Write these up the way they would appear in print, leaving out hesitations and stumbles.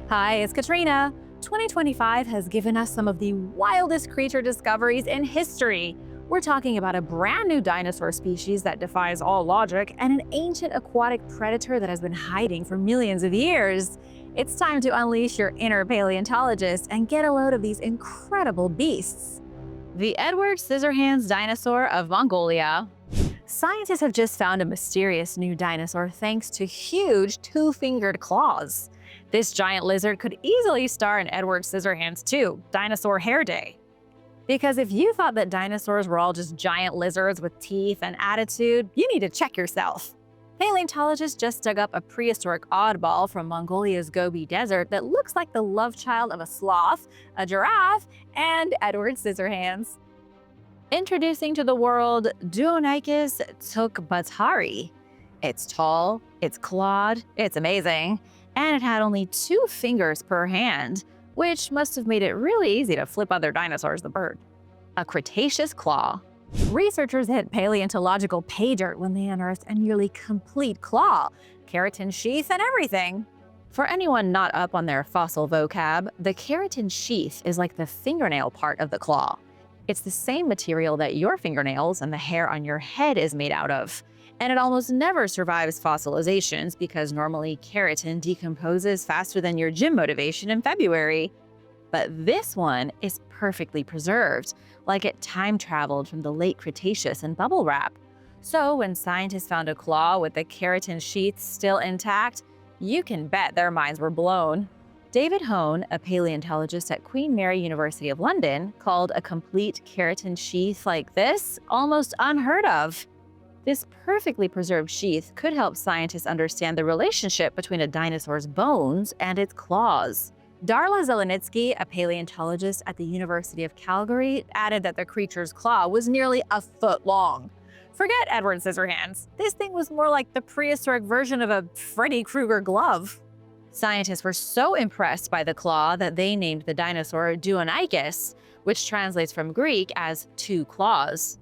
Hi, it's Katrina. 2025 has given us some of the wildest creature discoveries in history. We're talking about a brand new dinosaur species that defies all logic and an ancient aquatic predator that has been hiding for millions of years. It's time to unleash your inner paleontologist and get a load of these incredible beasts. The Edward Scissorhands dinosaur of Mongolia. Scientists have just found a mysterious new dinosaur thanks to huge two-fingered claws. This giant lizard could easily star in Edward Scissorhands 2, Dinosaur Hair Day. Because if you thought that dinosaurs were all just giant lizards with teeth and attitude, you need to check yourself. Paleontologists just dug up a prehistoric oddball from Mongolia's Gobi Desert that looks like the love child of a sloth, a giraffe, and Edward Scissorhands. Introducing to the world Deinonychus tukbatari. It's tall, it's clawed, it's amazing, and it had only 2 fingers per hand, which must have made it really easy to flip other dinosaurs the bird. A Cretaceous claw. Researchers hit paleontological pay dirt when they unearthed a nearly complete claw, keratin sheath and everything. For anyone not up on their fossil vocab, the keratin sheath is like the fingernail part of the claw. It's the same material that your fingernails and the hair on your head is made out of. And it almost never survives fossilizations because normally keratin decomposes faster than your gym motivation in February. But this one is perfectly preserved, like it time traveled from the late Cretaceous in bubble wrap. So when scientists found a claw with the keratin sheath still intact, you can bet their minds were blown. David Hone, a paleontologist at Queen Mary University of London, called a complete keratin sheath like this almost unheard of. This perfectly preserved sheath could help scientists understand the relationship between a dinosaur's bones and its claws. Darla Zelenitsky, a paleontologist at the University of Calgary, added that the creature's claw was nearly a foot long. Forget Edward Scissorhands. This thing was more like the prehistoric version of a Freddy Krueger glove. Scientists were so impressed by the claw that they named the dinosaur Deinonychus, which translates from Greek as 2 claws.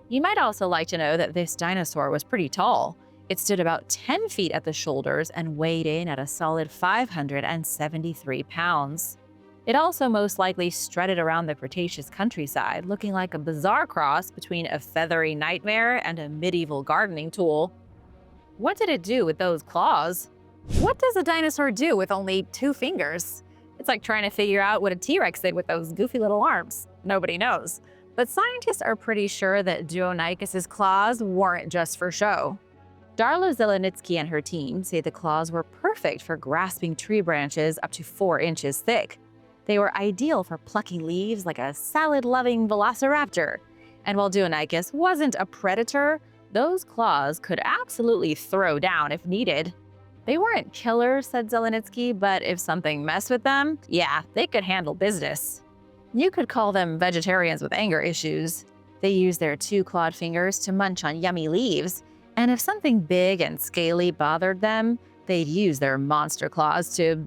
You might also like to know that this dinosaur was pretty tall. It stood about 10 feet at the shoulders and weighed in at a solid 573 pounds. It also most likely strutted around the Cretaceous countryside, looking like a bizarre cross between a feathery nightmare and a medieval gardening tool. What did it do with those claws? What does a dinosaur do with only 2 fingers? It's like trying to figure out what a T-Rex did with those goofy little arms. Nobody knows. But scientists are pretty sure that Deinonychus's claws weren't just for show. Darla Zelenitsky and her team say the claws were perfect for grasping tree branches up to 4 inches thick. They were ideal for plucking leaves like a salad-loving velociraptor. And while Deinonychus wasn't a predator, those claws could absolutely throw down if needed. They weren't killers, said Zelenitsky, but if something messed with them, yeah, they could handle business. You could call them vegetarians with anger issues. They use their 2 clawed fingers to munch on yummy leaves, and if something big and scaly bothered them, they'd use their monster claws to,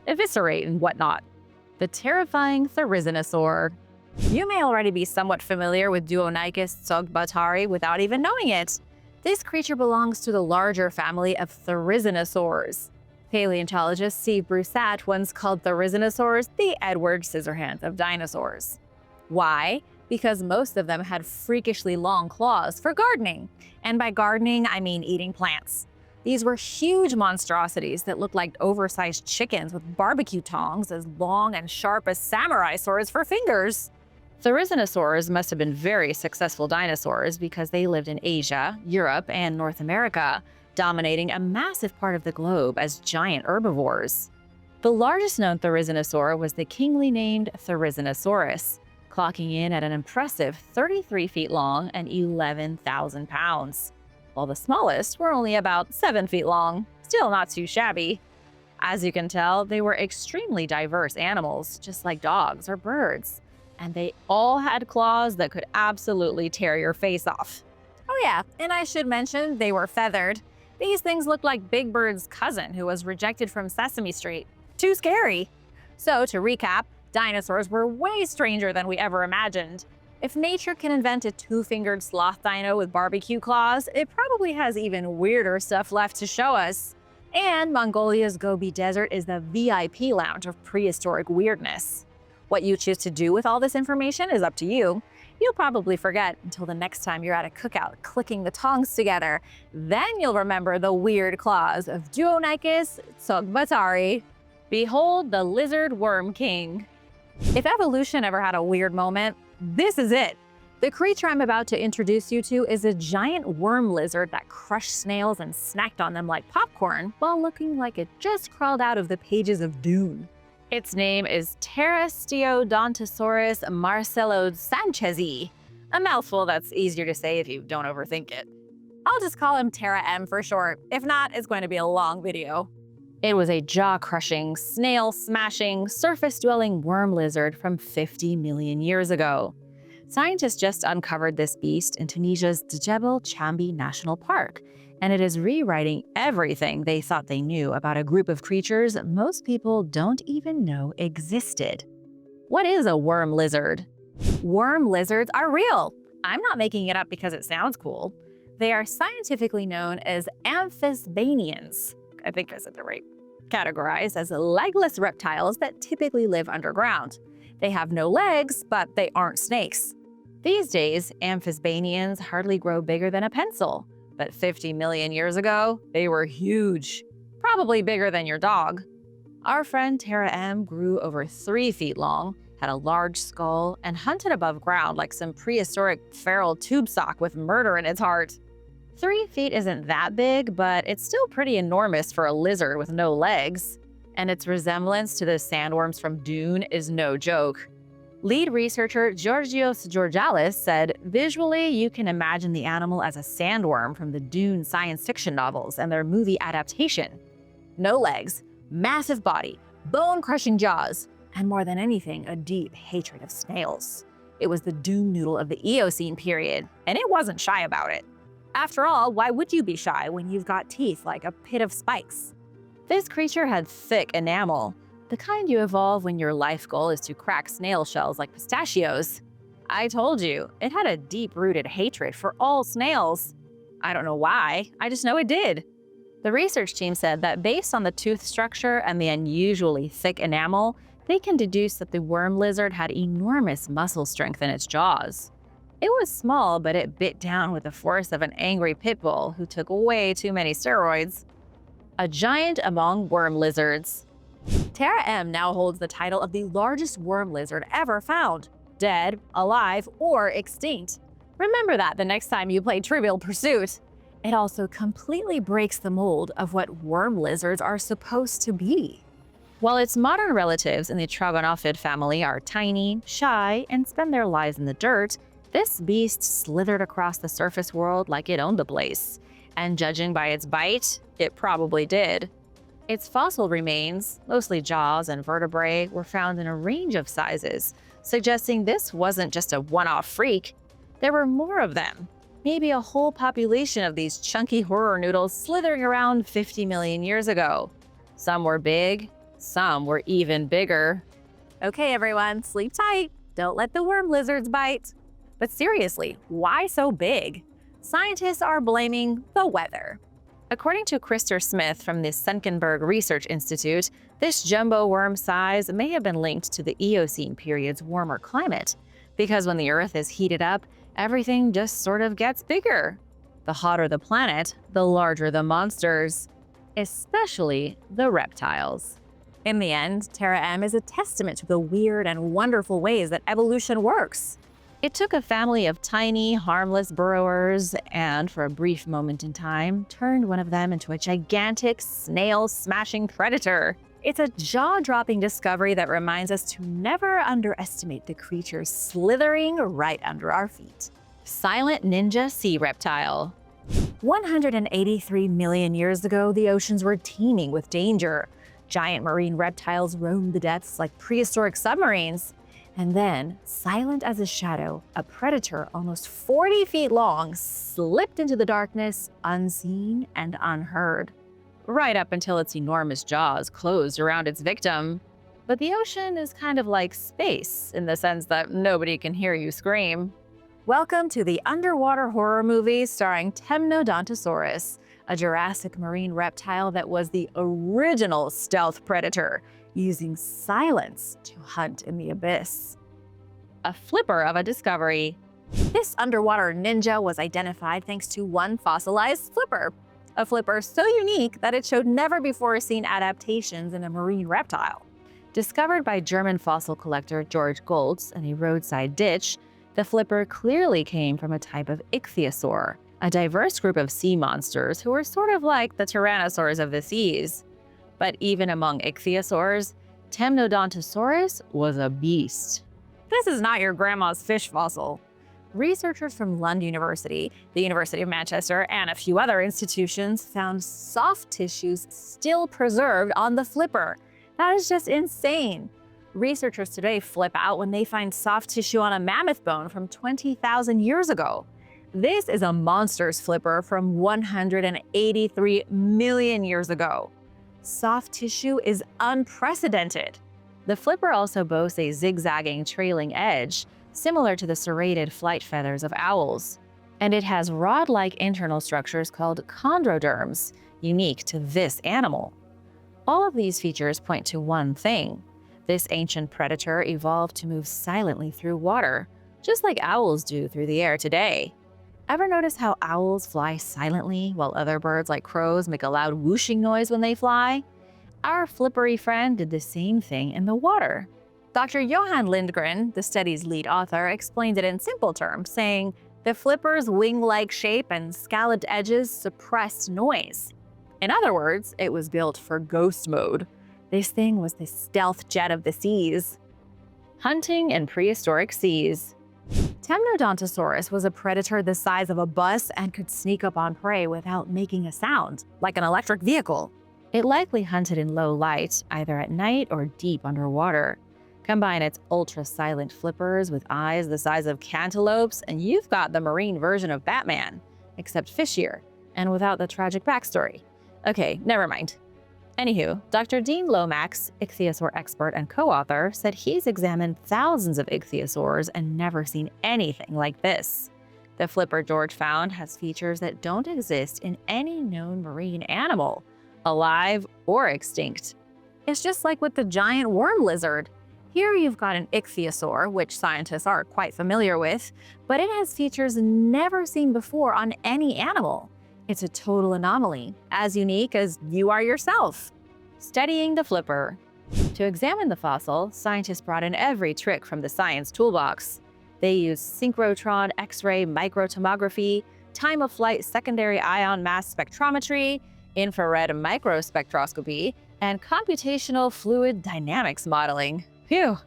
eviscerate and whatnot. The terrifying Therizinosaur. You may already be somewhat familiar with Deinonychus tukbatari without even knowing it. This creature belongs to the larger family of Therizinosaurs. Paleontologist Steve Broussat once called Therizinosaurs the Edward Scissorhands of dinosaurs. Why? Because most of them had freakishly long claws for gardening. And by gardening, I mean eating plants. These were huge monstrosities that looked like oversized chickens with barbecue tongs as long and sharp as samurai swords for fingers. Therizinosaurs must have been very successful dinosaurs because they lived in Asia, Europe, and North America, dominating a massive part of the globe as giant herbivores. The largest known Therizinosaur was the kingly named Therizinosaurus, clocking in at an impressive 33 feet long and 11,000 pounds, while the smallest were only about 7 feet long, still not too shabby. As you can tell, they were extremely diverse animals, just like dogs or birds, and they all had claws that could absolutely tear your face off. Oh yeah, and I should mention they were feathered. These things looked like Big Bird's cousin who was rejected from Sesame Street. Too scary. So to recap, dinosaurs were way stranger than we ever imagined. If nature can invent a 2-fingered sloth dino with barbecue claws, it probably has even weirder stuff left to show us. And Mongolia's Gobi Desert is the VIP lounge of prehistoric weirdness. What you choose to do with all this information is up to you. You'll probably forget until the next time you're at a cookout clicking the tongs together. Then you'll remember the weird claws of Duonicus tsogvatari. Behold the lizard worm king. If evolution ever had a weird moment, this is it. The creature I'm about to introduce you to is a giant worm lizard that crushed snails and snacked on them like popcorn while looking like it just crawled out of the pages of Dune. Its name is Pterostodontosaurus marcello-sanchezi, a mouthful that's easier to say if you don't overthink it. I'll just call him Terra M for short. If not, it's going to be a long video. It was a jaw-crushing, snail-smashing, surface-dwelling worm lizard from 50 million years ago. Scientists just uncovered this beast in Tunisia's Djebel Chambi National Park, and it is rewriting everything they thought they knew about a group of creatures most people don't even know existed. What is a worm lizard? Worm lizards are real. I'm not making it up because it sounds cool. They are scientifically known as amphisbaenians. I think I said the right. Categorized as legless reptiles that typically live underground. They have no legs, but they aren't snakes. These days, amphisbaenians hardly grow bigger than a pencil, but 50 million years ago, they were huge, probably bigger than your dog. Our friend Terra M grew over 3 feet long, had a large skull, and hunted above ground like some prehistoric feral tube sock with murder in its heart. 3 feet isn't that big, but it's still pretty enormous for a lizard with no legs. And its resemblance to the sandworms from Dune is no joke. Lead researcher Georgios Georgalis said, visually, you can imagine the animal as a sandworm from the Dune science fiction novels and their movie adaptation. No legs, massive body, bone-crushing jaws, and more than anything, a deep hatred of snails. It was the doom noodle of the Eocene period, and it wasn't shy about it. After all, why would you be shy when you've got teeth like a pit of spikes? This creature had thick enamel, the kind you evolve when your life goal is to crack snail shells like pistachios. I told you, it had a deep-rooted hatred for all snails. I don't know why, I just know it did. The research team said that based on the tooth structure and the unusually thick enamel, they can deduce that the worm lizard had enormous muscle strength in its jaws. It was small, but it bit down with the force of an angry pit bull who took way too many steroids. A giant among worm lizards. Terra M now holds the title of the largest worm lizard ever found, dead, alive, or extinct. Remember that the next time you play Trivial Pursuit. It also completely breaks the mold of what worm lizards are supposed to be. While its modern relatives in the Trogonophid family are tiny, shy, and spend their lives in the dirt, this beast slithered across the surface world like it owned the place. And judging by its bite, it probably did. Its fossil remains, mostly jaws and vertebrae, were found in a range of sizes, suggesting this wasn't just a one-off freak. There were more of them. Maybe a whole population of these chunky horror noodles slithering around 50 million years ago. Some were big, some were even bigger. Okay, everyone, sleep tight. Don't let the worm lizards bite. But seriously, why so big? Scientists are blaming the weather. According to Krister Smith from the Senckenberg Research Institute, this jumbo worm size may have been linked to the Eocene period's warmer climate, because when the Earth is heated up, everything just sort of gets bigger. The hotter the planet, the larger the monsters, especially the reptiles. In the end, Terra M is a testament to the weird and wonderful ways that evolution works. It took a family of tiny, harmless burrowers and, for a brief moment in time, turned one of them into a gigantic, snail-smashing predator. It's a jaw-dropping discovery that reminds us to never underestimate the creatures slithering right under our feet. Silent Ninja Sea Reptile. 183 million years ago, the oceans were teeming with danger. Giant marine reptiles roamed the depths like prehistoric submarines. And then, silent as a shadow, a predator almost 40 feet long slipped into the darkness, unseen and unheard. Right up until its enormous jaws closed around its victim. But the ocean is kind of like space, in the sense that nobody can hear you scream. Welcome to the underwater horror movie starring Temnodontosaurus, a Jurassic marine reptile that was the original stealth predator, using silence to hunt in the abyss. A flipper of a discovery. This underwater ninja was identified thanks to one fossilized flipper. A flipper so unique that it showed never-before-seen adaptations in a marine reptile. Discovered by German fossil collector George Goltz in a roadside ditch, the flipper clearly came from a type of ichthyosaur, a diverse group of sea monsters who were sort of like the tyrannosaurs of the seas. But even among ichthyosaurs, Temnodontosaurus was a beast. This is not your grandma's fish fossil. Researchers from Lund University, the University of Manchester, and a few other institutions found soft tissues still preserved on the flipper. That is just insane. Researchers today flip out when they find soft tissue on a mammoth bone from 20,000 years ago. This is a monster's flipper from 183 million years ago. Soft tissue is unprecedented. The flipper also boasts a zigzagging trailing edge, similar to the serrated flight feathers of owls. And it has rod-like internal structures called chondroderms, unique to this animal. All of these features point to one thing. This ancient predator evolved to move silently through water, just like owls do through the air today. Ever notice how owls fly silently while other birds like crows make a loud whooshing noise when they fly? Our flippery friend did the same thing in the water. Dr. Johan Lindgren, the study's lead author, explained it in simple terms, saying, "The flipper's wing-like shape and scalloped edges suppressed noise." In other words, it was built for ghost mode. This thing was the stealth jet of the seas. Hunting in prehistoric seas. Temnodontosaurus was a predator the size of a bus and could sneak up on prey without making a sound, like an electric vehicle. It likely hunted in low light, either at night or deep underwater. Combine its ultra-silent flippers with eyes the size of cantaloupes, and you've got the marine version of Batman, except fishier, and without the tragic backstory. Okay, never mind. Anywho, Dr. Dean Lomax, ichthyosaur expert and co-author, said he's examined thousands of ichthyosaurs and never seen anything like this. The flipper George found has features that don't exist in any known marine animal, alive or extinct. It's just like with the giant worm lizard. Here you've got an ichthyosaur, which scientists are quite familiar with, but it has features never seen before on any animal. It's a total anomaly, as unique as you are yourself. Studying the flipper. To examine the fossil, scientists brought in every trick from the science toolbox. They used synchrotron X-ray microtomography, time-of-flight secondary ion mass spectrometry, infrared microspectroscopy, and computational fluid dynamics modeling. Phew.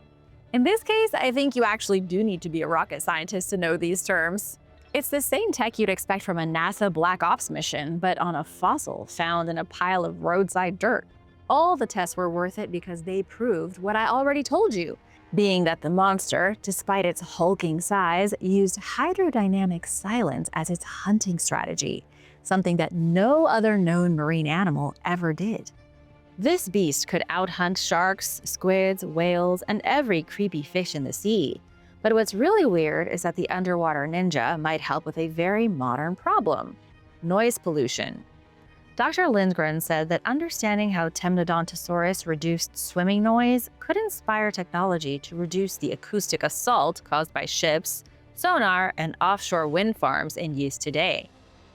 In this case, I think you actually do need to be a rocket scientist to know these terms. It's the same tech you'd expect from a NASA Black Ops mission, but on a fossil found in a pile of roadside dirt. All the tests were worth it because they proved what I already told you, being that the monster, despite its hulking size, used hydrodynamic silence as its hunting strategy, something that no other known marine animal ever did. This beast could outhunt sharks, squids, whales, and every creepy fish in the sea. But what's really weird is that the underwater ninja might help with a very modern problem: noise pollution. Dr. Lindgren said that understanding how Temnodontosaurus reduced swimming noise could inspire technology to reduce the acoustic assault caused by ships, sonar, and offshore wind farms in use today.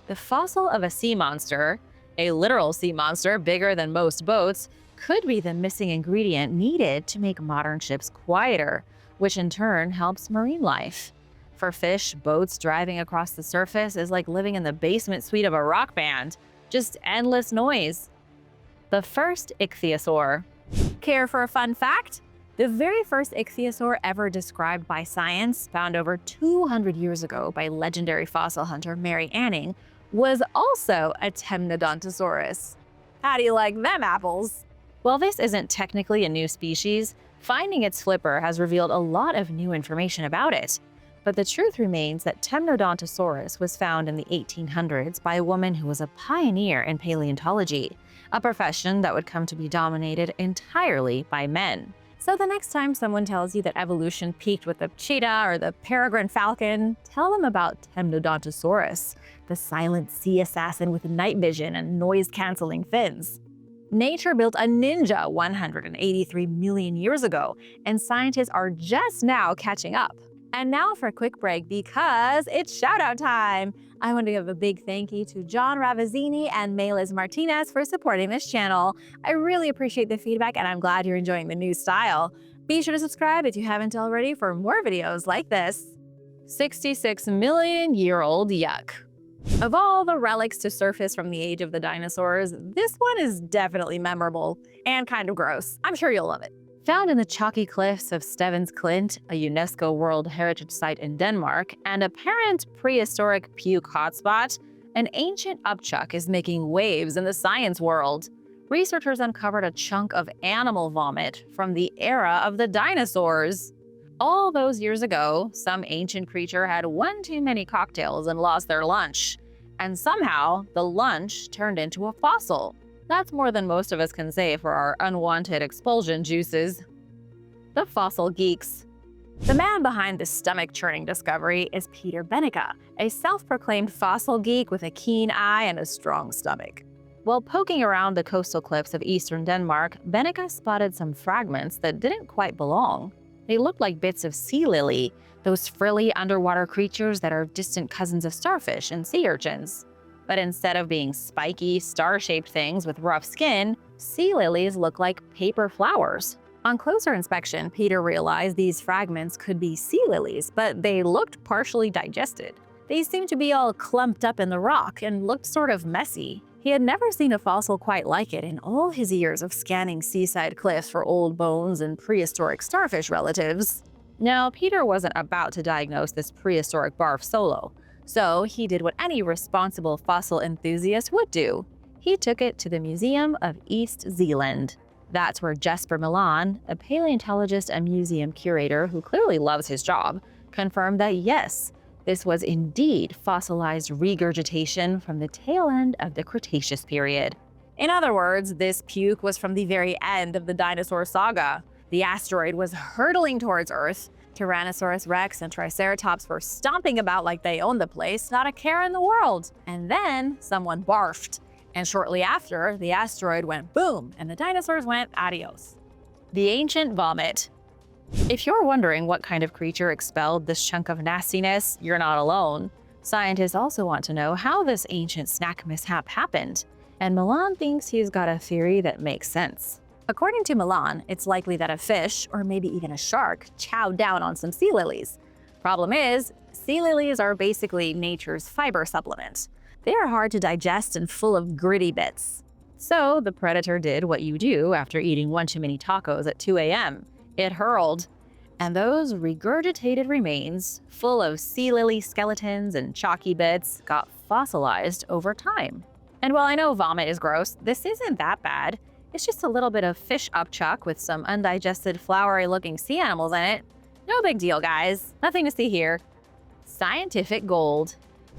The fossil of a sea monster, a literal sea monster bigger than most boats, could be the missing ingredient needed to make modern ships quieter, which in turn helps marine life. For fish, boats driving across the surface is like living in the basement suite of a rock band, just endless noise. The first ichthyosaur. Care for a fun fact? The very first ichthyosaur ever described by science, found over 200 years ago by legendary fossil hunter Mary Anning, was also a Temnodontosaurus. How do you like them apples? While this isn't technically a new species, finding its flipper has revealed a lot of new information about it. But the truth remains that Temnodontosaurus was found in the 1800s by a woman who was a pioneer in paleontology, a profession that would come to be dominated entirely by men. So the next time someone tells you that evolution peaked with the cheetah or the peregrine falcon, tell them about Temnodontosaurus, the silent sea assassin with night vision and noise-canceling fins. Nature built a ninja 183 million years ago, and scientists are just now catching up. And now for a quick break because it's shout-out time! I want to give a big thank you to John Ravazzini and Melis Martinez for supporting this channel. I really appreciate the feedback and I'm glad you're enjoying the new style. Be sure to subscribe if you haven't already for more videos like this. 66 million-year-old yuck. Of all the relics to surface from the age of the dinosaurs, this one is definitely memorable and kind of gross. I'm sure you'll love it. Found in the chalky cliffs of Stevens Klint, a UNESCO World Heritage Site in Denmark, and apparent prehistoric puke hotspot, an ancient upchuck is making waves in the science world. Researchers uncovered a chunk of animal vomit from the era of the dinosaurs. All those years ago, some ancient creature had one too many cocktails and lost their lunch. And somehow, the lunch turned into a fossil. That's more than most of us can say for our unwanted expulsion juices. The fossil geeks. The man behind this stomach-churning discovery is Peter Benecke, a self-proclaimed fossil geek with a keen eye and a strong stomach. While poking around the coastal cliffs of eastern Denmark, Benecke spotted some fragments that didn't quite belong. They looked like bits of sea lily, those frilly underwater creatures that are distant cousins of starfish and sea urchins. But instead of being spiky, star-shaped things with rough skin, sea lilies look like paper flowers. On closer inspection, Peter realized these fragments could be sea lilies, but they looked partially digested. They seemed to be all clumped up in the rock and looked sort of messy. He had never seen a fossil quite like it in all his years of scanning seaside cliffs for old bones and prehistoric starfish relatives. Now, Peter wasn't about to diagnose this prehistoric barf solo, so he did what any responsible fossil enthusiast would do. He took it to the Museum of East Zealand. That's where Jesper Milan, a paleontologist and museum curator who clearly loves his job, confirmed that yes, this was indeed fossilized regurgitation from the tail end of the Cretaceous period. In other words, this puke was from the very end of the dinosaur saga. The asteroid was hurtling towards Earth. Tyrannosaurus rex and Triceratops were stomping about like they owned the place, not a care in the world. And then someone barfed. And shortly after, the asteroid went boom, and the dinosaurs went adios. The ancient vomit. If you're wondering what kind of creature expelled this chunk of nastiness, you're not alone. Scientists also want to know how this ancient snack mishap happened, and Milan thinks he's got a theory that makes sense. According to Milan, it's likely that a fish, or maybe even a shark, chowed down on some sea lilies. Problem is, sea lilies are basically nature's fiber supplement. They are hard to digest and full of gritty bits. So the predator did what you do after eating one too many tacos at 2 a.m. It hurled, and those regurgitated remains, full of sea lily skeletons and chalky bits, got fossilized over time. And while I know vomit is gross, this isn't that bad. It's just a little bit of fish upchuck with some undigested flowery-looking sea animals in it. No big deal, guys. Nothing to see here. Scientific gold.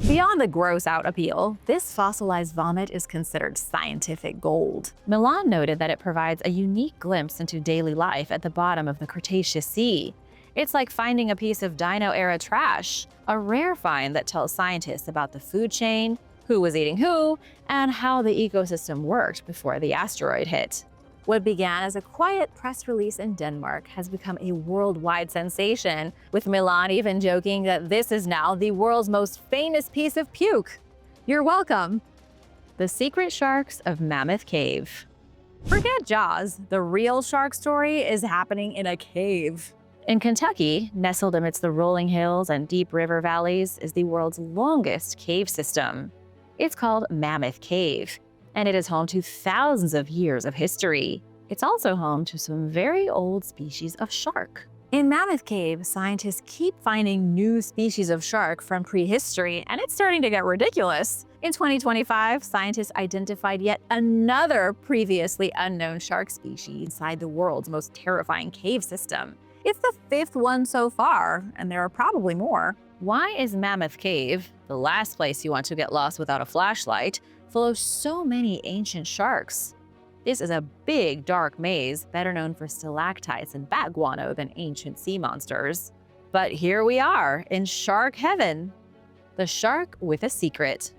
Beyond the gross-out appeal, this fossilized vomit is considered scientific gold. Milan noted that it provides a unique glimpse into daily life at the bottom of the Cretaceous Sea. It's like finding a piece of dino-era trash, a rare find that tells scientists about the food chain, who was eating who, and how the ecosystem worked before the asteroid hit. What began as a quiet press release in Denmark has become a worldwide sensation, with Milan even joking that this is now the world's most famous piece of puke. You're welcome. The secret sharks of Mammoth Cave. Forget Jaws, the real shark story is happening in a cave. In Kentucky, nestled amidst the rolling hills and deep river valleys, is the world's longest cave system. It's called Mammoth Cave, and it is home to thousands of years of history. It's also home to some very old species of shark. In Mammoth Cave, scientists keep finding new species of shark from prehistory, and it's starting to get ridiculous. In 2025, scientists identified yet another previously unknown shark species inside the world's most terrifying cave system. It's the 5th one so far, and there are probably more. Why is Mammoth Cave, the last place you want to get lost without a flashlight, full of so many ancient sharks? This is a big, dark maze, better known for stalactites and bat guano than ancient sea monsters. But here we are, in shark heaven. The shark with a secret.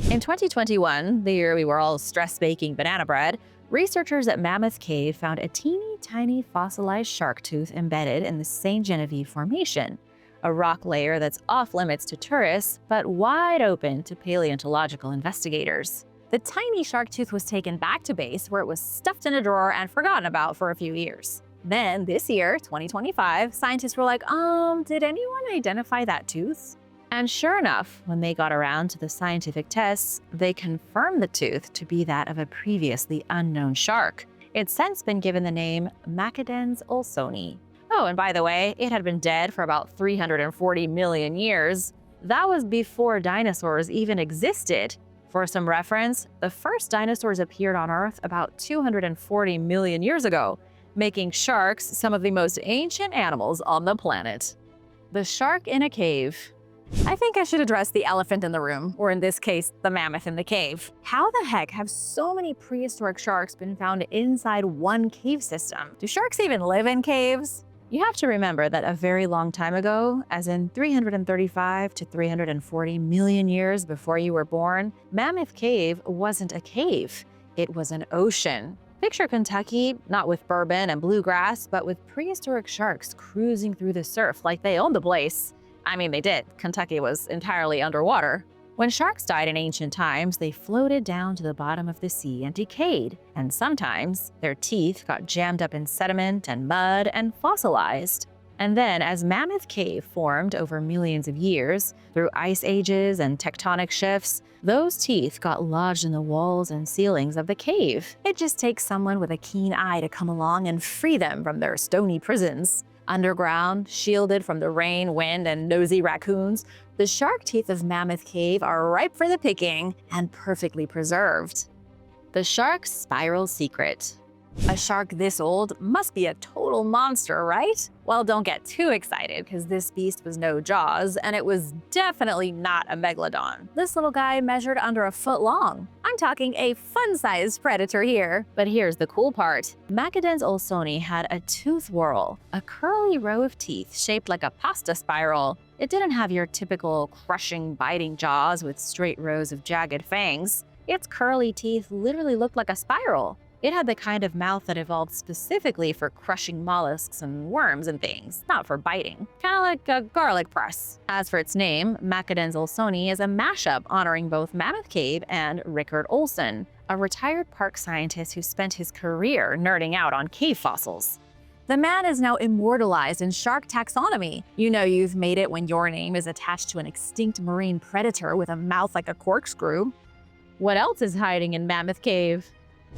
In 2021, the year we were all stress-baking banana bread, researchers at Mammoth Cave found a teeny tiny fossilized shark tooth embedded in the St. Genevieve Formation, a rock layer that's off-limits to tourists but wide open to paleontological investigators. The tiny shark tooth was taken back to base where it was stuffed in a drawer and forgotten about for a few years. Then this year, 2025, scientists were like, did anyone identify that tooth? And sure enough, when they got around to the scientific tests, they confirmed the tooth to be that of a previously unknown shark. It's since been given the name Macadens olsoni. Oh, and by the way, it had been dead for about 340 million years. That was before dinosaurs even existed. For some reference, the first dinosaurs appeared on Earth about 240 million years ago, making sharks some of the most ancient animals on the planet. The shark in a cave. I think I should address the elephant in the room, or in this case, the mammoth in the cave. How the heck have so many prehistoric sharks been found inside one cave system? Do sharks even live in caves? You have to remember that a very long time ago, as in 335 to 340 million years before you were born, Mammoth Cave wasn't a cave. It was an ocean. Picture Kentucky, not with bourbon and bluegrass, but with prehistoric sharks cruising through the surf like they owned the place. I mean, they did. Kentucky was entirely underwater. When sharks died in ancient times, they floated down to the bottom of the sea and decayed. And sometimes, their teeth got jammed up in sediment and mud and fossilized. And then, as Mammoth Cave formed over millions of years, through ice ages and tectonic shifts, those teeth got lodged in the walls and ceilings of the cave. It just takes someone with a keen eye to come along and free them from their stony prisons. Underground, shielded from the rain, wind, and nosy raccoons, the shark teeth of Mammoth Cave are ripe for the picking and perfectly preserved. The shark's spiral secret. A shark this old must be a total monster, right? Well, don't get too excited, because this beast was no Jaws, and it was definitely not a megalodon. This little guy measured under a foot long. I'm talking a fun-sized predator here. But here's the cool part. Macadens olsoni had a tooth whorl, a curly row of teeth shaped like a pasta spiral. It didn't have your typical crushing, biting jaws with straight rows of jagged fangs. Its curly teeth literally looked like a spiral. It had the kind of mouth that evolved specifically for crushing mollusks and worms and things, not for biting. Kind of like a garlic press. As for its name, Macadens olsoni is a mashup honoring both Mammoth Cave and Rickard Olson, a retired park scientist who spent his career nerding out on cave fossils. The man is now immortalized in shark taxonomy. You know you've made it when your name is attached to an extinct marine predator with a mouth like a corkscrew. What else is hiding in Mammoth Cave?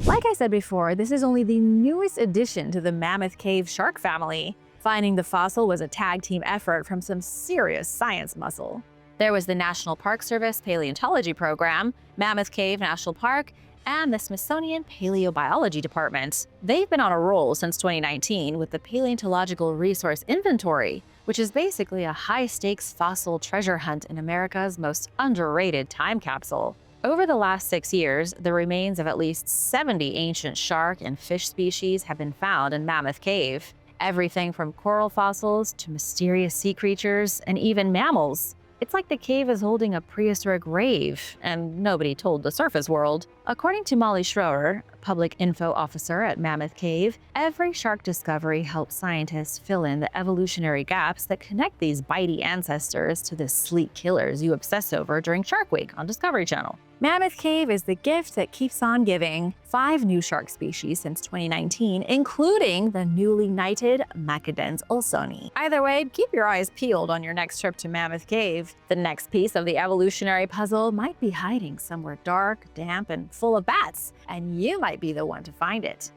Like I said before, this is only the newest addition to the Mammoth Cave shark family. Finding the fossil was a tag team effort from some serious science muscle. There was the National Park Service Paleontology Program, Mammoth Cave National Park, and the Smithsonian Paleobiology Department. They've been on a roll since 2019 with the Paleontological Resource Inventory, which is basically a high-stakes fossil treasure hunt in America's most underrated time capsule. Over the last 6 years, the remains of at least 70 ancient shark and fish species have been found in Mammoth Cave. Everything from coral fossils to mysterious sea creatures and even mammals. It's like the cave is holding a prehistoric rave, and nobody told the surface world. According to Molly Schroer, public info officer at Mammoth Cave, every shark discovery helps scientists fill in the evolutionary gaps that connect these bitey ancestors to the sleek killers you obsess over during Shark Week on Discovery Channel. Mammoth Cave is the gift that keeps on giving. 5 new shark species since 2019, including the newly knighted Macadens olsoni. Either way, keep your eyes peeled on your next trip to Mammoth Cave. The next piece of the evolutionary puzzle might be hiding somewhere dark, damp, and full of bats, and you might be the one to find it.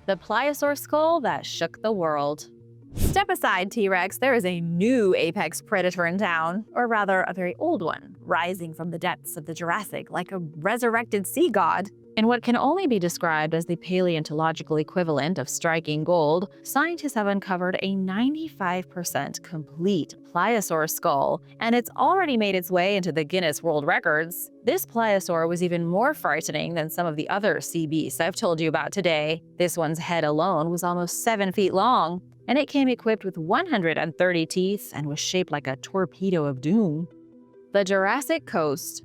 The Pliosaur skull that shook the world. Step aside, T-Rex, there is a new apex predator in town, or rather a very old one, rising from the depths of the Jurassic like a resurrected sea god. In what can only be described as the paleontological equivalent of striking gold, scientists have uncovered a 95% complete pliosaur skull, and it's already made its way into the Guinness World Records. This pliosaur was even more frightening than some of the other sea beasts I've told you about today. This one's head alone was almost 7 feet long, and it came equipped with 130 teeth and was shaped like a torpedo of doom. The Jurassic Coast.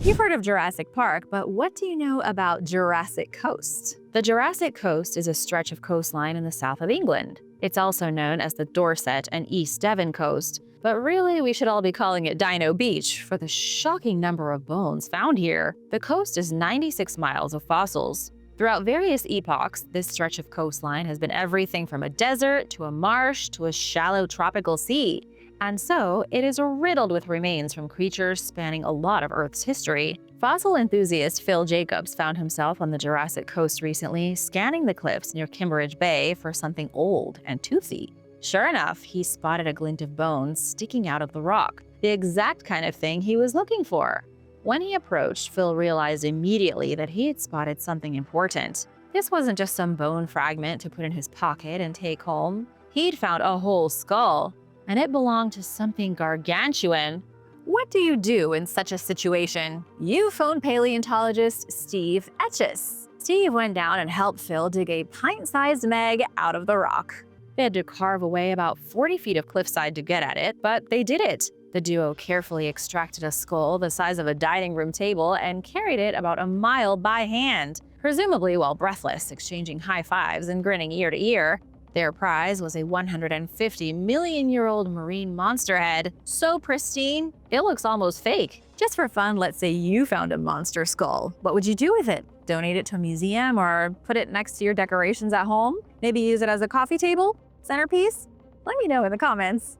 You've heard of Jurassic Park, but what do you know about Jurassic Coast? The Jurassic Coast is a stretch of coastline in the south of England. It's also known as the Dorset and East Devon Coast, but really we should all be calling it Dino Beach for the shocking number of bones found here. The coast is 96 miles of fossils. Throughout various epochs, this stretch of coastline has been everything from a desert to a marsh to a shallow tropical sea. And so, it is riddled with remains from creatures spanning a lot of Earth's history. Fossil enthusiast Phil Jacobs found himself on the Jurassic Coast recently, scanning the cliffs near Kimmeridge Bay for something old and toothy. Sure enough, he spotted a glint of bones sticking out of the rock, the exact kind of thing he was looking for. When he approached, Phil realized immediately that he had spotted something important. This wasn't just some bone fragment to put in his pocket and take home. He'd found a whole skull, and it belonged to something gargantuan. What do you do in such a situation? You phoned paleontologist Steve Etches. Steve went down and helped Phil dig a pint-sized Meg out of the rock. They had to carve away about 40 feet of cliffside to get at it, but they did it. The duo carefully extracted a skull the size of a dining room table and carried it about a mile by hand, presumably while breathless, exchanging high fives and grinning ear to ear. Their prize was a 150 million-year-old marine monster head, so pristine, it looks almost fake. Just for fun, let's say you found a monster skull. What would you do with it? Donate it to a museum or put it next to your decorations at home? Maybe use it as a coffee table? Centerpiece? Let me know in the comments.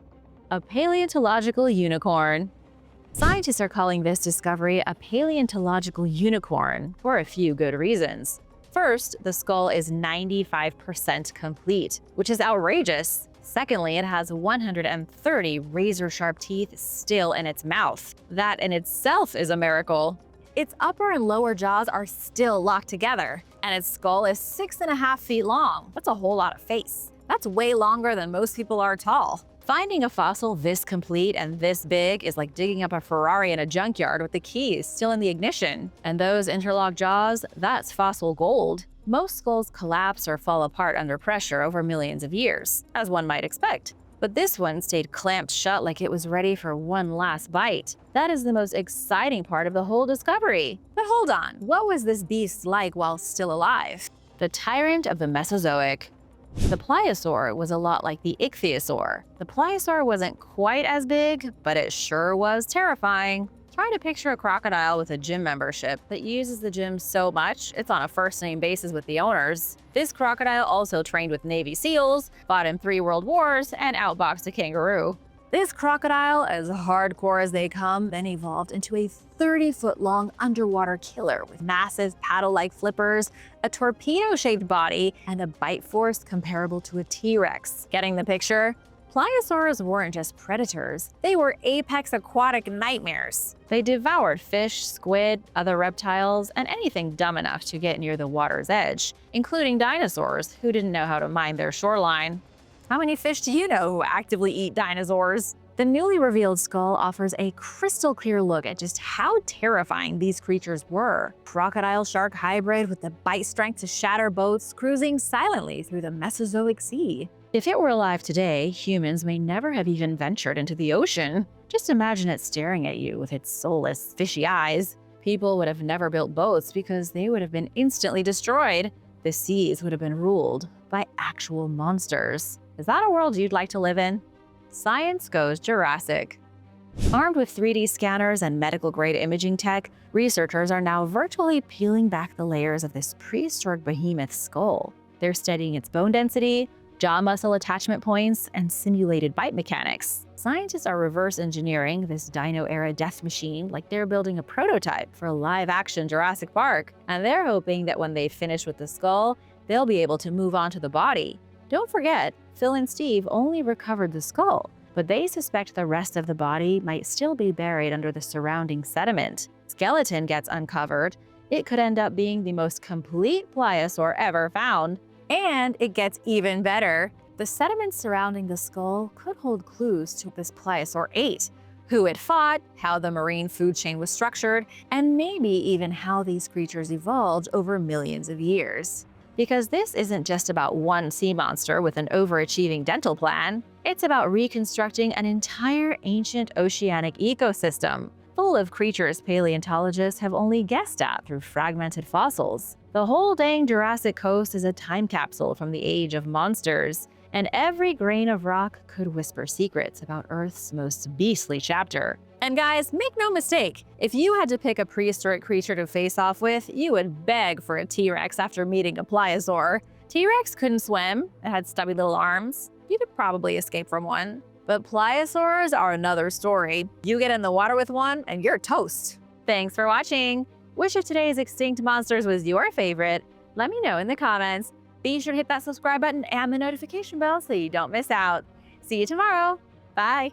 A paleontological unicorn. Scientists are calling this discovery a paleontological unicorn for a few good reasons. First, the skull is 95% complete, which is outrageous. Secondly, it has 130 razor-sharp teeth still in its mouth. That in itself is a miracle. Its upper and lower jaws are still locked together, and its skull is 6.5 feet long. That's a whole lot of face. That's way longer than most people are tall. Finding a fossil this complete and this big is like digging up a Ferrari in a junkyard with the keys still in the ignition. And those interlocked jaws, that's fossil gold. Most skulls collapse or fall apart under pressure over millions of years, as one might expect. But this one stayed clamped shut like it was ready for one last bite. That is the most exciting part of the whole discovery. But hold on, what was this beast like while still alive? The tyrant of the Mesozoic. The Pliosaur was a lot like the Ichthyosaur. The Pliosaur wasn't quite as big, but it sure was terrifying. Try to picture a crocodile with a gym membership that uses the gym so much, it's on a first-name basis with the owners. This crocodile also trained with Navy SEALs, fought in 3 world wars, and outboxed a kangaroo. This crocodile, as hardcore as they come, then evolved into a 30-foot-long underwater killer with massive paddle-like flippers, a torpedo-shaped body, and a bite force comparable to a T-Rex. Getting the picture? Pliosaurs weren't just predators, they were apex aquatic nightmares. They devoured fish, squid, other reptiles, and anything dumb enough to get near the water's edge, including dinosaurs who didn't know how to mind their shoreline. How many fish do you know who actively eat dinosaurs? The newly revealed skull offers a crystal clear look at just how terrifying these creatures were. Crocodile-shark hybrid with the bite strength to shatter boats cruising silently through the Mesozoic Sea. If it were alive today, humans may never have even ventured into the ocean. Just imagine it staring at you with its soulless, fishy eyes. People would have never built boats because they would have been instantly destroyed. The seas would have been ruled by actual monsters. Is that a world you'd like to live in? Science goes Jurassic. Armed with 3D scanners and medical-grade imaging tech, researchers are now virtually peeling back the layers of this prehistoric behemoth skull. They're studying its bone density, jaw muscle attachment points, and simulated bite mechanics. Scientists are reverse engineering this dino-era death machine like they're building a prototype for a live-action Jurassic Park. And they're hoping that when they finish with the skull, they'll be able to move on to the body. Don't forget, Phil and Steve only recovered the skull, but they suspect the rest of the body might still be buried under the surrounding sediment. Skeleton gets uncovered, it could end up being the most complete pliosaur ever found. And it gets even better. The sediment surrounding the skull could hold clues to this pliosaur ate, who it fought, how the marine food chain was structured, and maybe even how these creatures evolved over millions of years. Because this isn't just about one sea monster with an overachieving dental plan, it's about reconstructing an entire ancient oceanic ecosystem, full of creatures paleontologists have only guessed at through fragmented fossils. The whole dang Jurassic Coast is a time capsule from the age of monsters, and every grain of rock could whisper secrets about Earth's most beastly chapter. And guys, make no mistake, if you had to pick a prehistoric creature to face off with, you would beg for a T-Rex after meeting a Pliosaur. T-Rex couldn't swim, it had stubby little arms. You could probably escape from one. But Pliosaurs are another story. You get in the water with one and you're toast. Thanks for watching. Which of today's extinct monsters was your favorite? Let me know in the comments. Be sure to hit that subscribe button and the notification bell so you don't miss out. See you tomorrow. Bye.